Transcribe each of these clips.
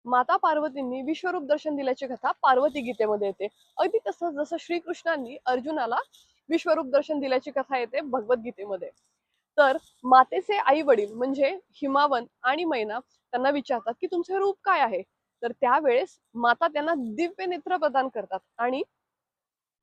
माता पार्वतींनी विश्वरूप दर्शन दिल्याची कथा पार्वती गीतेमध्ये येते. अगदी तसंच जसं श्रीकृष्णांनी अर्जुनाला विश्वरूप दर्शन दिल्याची कथा येते भगवद्गीतेमध्ये. तर मातेचे आई वडील म्हणजे हिमावन आणि मैना त्यांना विचारतात की तुमचे रूप काय आहे. तर त्यावेळेस माता त्यांना दिव्य नेत्र प्रदान करतात आणि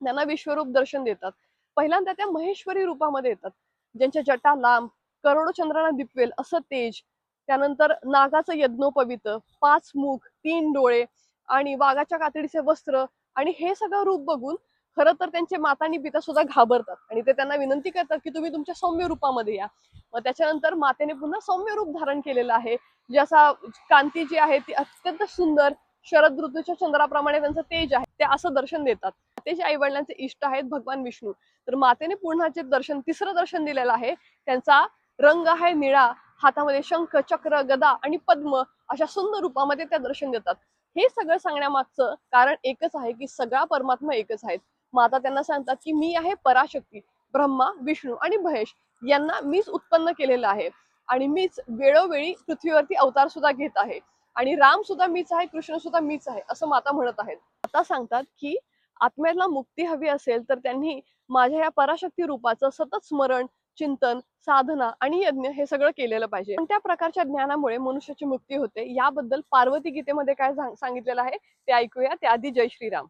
त्यांना विश्वरूप दर्शन देतात. पहिल्यांदा त्या महेश्वरी रूपामध्ये येतात, ज्यांच्या जटा लांब, करोडो चंद्रांना दिपवेल असं तेज, त्यानंतर नागाचं यज्ञोपवीत, 5 मुख, 3 डोळे आणि वाघाच्या कातडीचे वस्त्र. आणि हे सगळं रूप बघून खरं तर त्यांचे माता आणि पिता सुद्धा घाबरतात आणि ते त्यांना विनंती करतात की तुम्ही तुमच्या सौम्य रूपामध्ये या. मग त्याच्यानंतर मातेने पुन्हा सौम्य रूप धारण केलेलं आहे, जे असा कांती जी आहे ती अत्यंत सुंदर, शरद ऋतूच्या चंद्राप्रमाणे त्यांचं तेज आहे, ते असं दर्शन देतात. मातेच्या आई वडिलांचे इष्ट आहेत भगवान विष्णू. तर मातेने पुन्हा जे दर्शन, तिसरं दर्शन दिलेलं आहे, त्यांचा रंग आहे निळा, हातामध्ये शंख, चक्र, गदा आणि पद्म अशा सुंदर रूपामध्ये त्या दर्शन देतात. हे सगळं सांगण्यामागचं कारण एकच आहे की सगळा परमात्मा एकच आहे. माता त्यांना सांगतात की मी आहे पराशक्ती, ब्रह्मा, विष्णू आणि महेश यांना मीच उत्पन्न केलेलं आहे आणि मीच वेळोवेळी पृथ्वीवरती अवतार सुद्धा घेत आहे आणि राम सुद्धा मीच आहे, कृष्ण सुद्धा मीच आहे असं माता म्हणत आहेत. आता सांगतात की आत्म्याला मुक्ती हवी असेल तर त्यांनी माझ्या या पराशक्ती रूपाचं सतत स्मरण, चिंतन, साधना आणि यज्ञ हे सगळं केलेलं पाहिजे. कोणत्या प्रकारच्या ज्ञानामुळे मनुष्याची मुक्ती होते याबद्दल पार्वती गीतेमध्ये काय सांगितलेलं आहे ते ऐकूया. त्याआधी जय श्रीराम.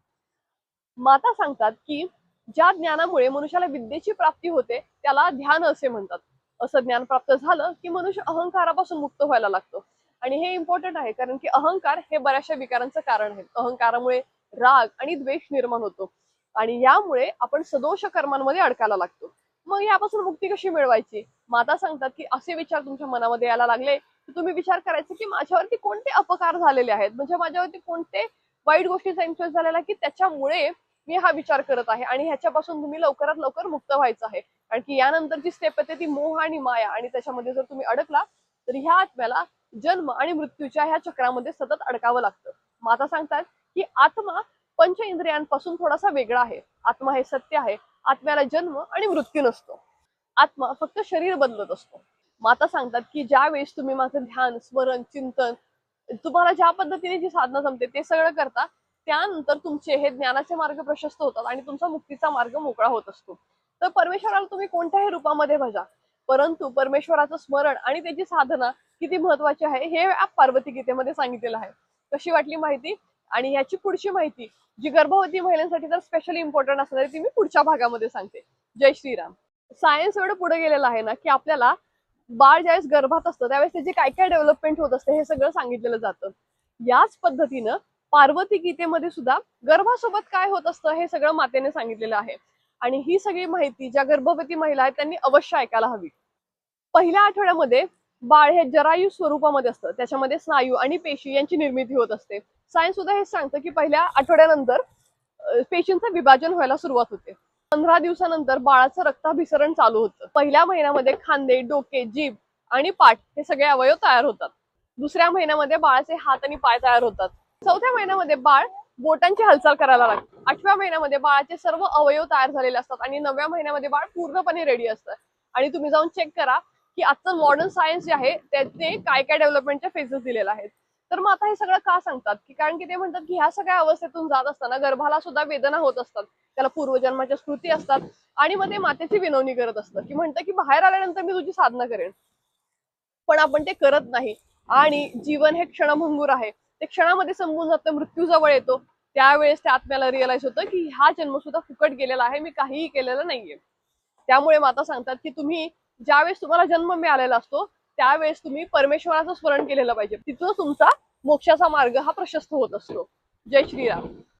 माता सांगतात की ज्या ज्ञानामुळे मनुष्याला विद्येची प्राप्ती होते त्याला ध्यान असे म्हणतात. असं ज्ञान प्राप्त झालं की मनुष्य अहंकारापासून मुक्त व्हायला लागतो. आणि हे इम्पॉर्टंट आहे कारण की अहंकार हे बऱ्याचशा विकारांचं कारण आहे. अहंकारामुळे राग आणि द्वेष निर्माण होतो आणि यामुळे आपण सदोष कर्मांमध्ये अडकायला लागतो. मग यापासून मुक्ती कशी मिळवायची? माता सांगतात की असे विचार तुमच्या मनामध्ये यायला लागले की तुम्ही विचार करायचे की माझ्यावरती कोणते अपकार झालेले आहेत, म्हणजे माझ्यावरती कोणते वाईट गोष्टीचा इन्फ्लुएन्स झालेला की त्याच्यामुळे मी हा विचार करत आहे आणि ह्याच्यापासून तुम्ही लवकरात लवकर मुक्त व्हायचं आहे. कारण की यानंतरची स्टेप येते ती मोह आणि माया, आणि त्याच्यामध्ये जर तुम्ही अडकला तर ह्या आत्म्याला जन्म आणि मृत्यूच्या ह्या चक्रामध्ये सतत अडकावं लागतं. माता सांगतात की आत्मा पंच इंद्रियांपासून थोडासा वेगळा आहे. आत्मा हे सत्य आहे. आत्म्याला जन्म आणि मृत्यू नसतो. आत्मा फक्त शरीर बदलत असतो. माता सांगतात की ज्या वेळेस तुम्ही माझं ध्यान, स्मरण, चिंतन, तुम्हाला ज्या पद्धतीने जी साधना जमते ते सगळं करता, त्यानंतर तुमचे हे ज्ञानाचे मार्ग प्रशस्त होतात आणि तुमचा मुक्तीचा मार्ग मोकळा होत असतो. तर परमेश्वराला तुम्ही कोणत्याही रूपामध्ये भजा, परंतु परमेश्वराचं स्मरण आणि त्याची साधना किती महत्वाची आहे हे पार्वती गीतेमध्ये सांगितलेलं आहे. कशी वाटली माहिती? आणि याची पुढची माहिती जी गर्भवती महिलांसाठी तर स्पेशली इम्पॉर्टंट असणार आहे ती मी पुढच्या भागामध्ये सांगते. जय श्रीराम. सायन्स एवढं पुढे गेलेलं आहे ना की आपल्याला बाळ ज्यावेळेस गर्भात असतं त्यावेळेस त्याची काय काय डेव्हलपमेंट होत असते हे सगळं सांगितलेलं जातं. याच पद्धतीनं पार्वती गीतेमध्ये सुद्धा गर्भासोबत काय होत असतं हे सगळं मातेने सांगितलेलं आहे. आणि ही सगळी माहिती ज्या गर्भवती महिला आहेत त्यांनी अवश्य ऐकायला हवी. पहिल्या आठवड्यामध्ये बाळ हे जरायू स्वरूपामध्ये असतं, त्याच्यामध्ये स्नायू आणि पेशी यांची निर्मिती होत असते. सायन्स सुद्धा हे सांगतं की पहिल्या आठवड्यानंतर पेशींचं विभाजन व्हायला सुरुवात होते. 15 दिवसानंतर बाळाचं रक्ताभिसरण चालू होतं. पहिल्या महिन्यामध्ये खांदे, डोके, जीभ आणि पाठ हे सगळे अवयव तयार होतात. दुसऱ्या महिन्यामध्ये बाळाचे हात आणि पाय तयार होतात. चौथ्या महिन्यामध्ये बाळ बोटांची हालचाल करायला लागतं. 8व्या महिन्यामध्ये बाळाचे सर्व अवयव तयार झालेले असतात आणि 9व्या महिन्यामध्ये बाळ पूर्णपणे रेडी असतं. आणि तुम्ही जाऊन चेक करा की आजचं मॉडर्न सायन्स जे आहे त्याचे काय काय डेव्हलपमेंटच्या फेजेस दिलेले आहेत. तर मग आता हे सगळं का सांगतात की कारण की ते म्हणतात की ह्या सगळ्या अवस्थेतून जात असताना गर्भाला सुद्धा वेदना होत असतात, त्याला पूर्वजन्माच्या स्मृती असतात आणि मग ते मातेची विनवणी करत असतं की म्हणतं की बाहेर आल्यानंतर मी तुझी साधना करेन, पण आपण ते करत नाही. आणि जीवन हे क्षणभंगूर आहे, ते क्षणामध्ये संपून जातं, मृत्यू जवळ येतो. त्यावेळेस त्या आत्म्याला रिअलाइज होतं की हा जन्म सुद्धा फुकट गेलेला आहे, मी काहीही केलेलं नाहीये. त्यामुळे माता सांगतात की तुम्ही ज्यावेळेस तुम्हाला जन्म मिळालेला असतो त्यावेळेस तुम्ही परमेश्वराचं स्मरण केलेलं पाहिजे, तिथून तुमचा मोक्षाचा मार्ग हा प्रशस्त होत असतो. जय श्रीराम.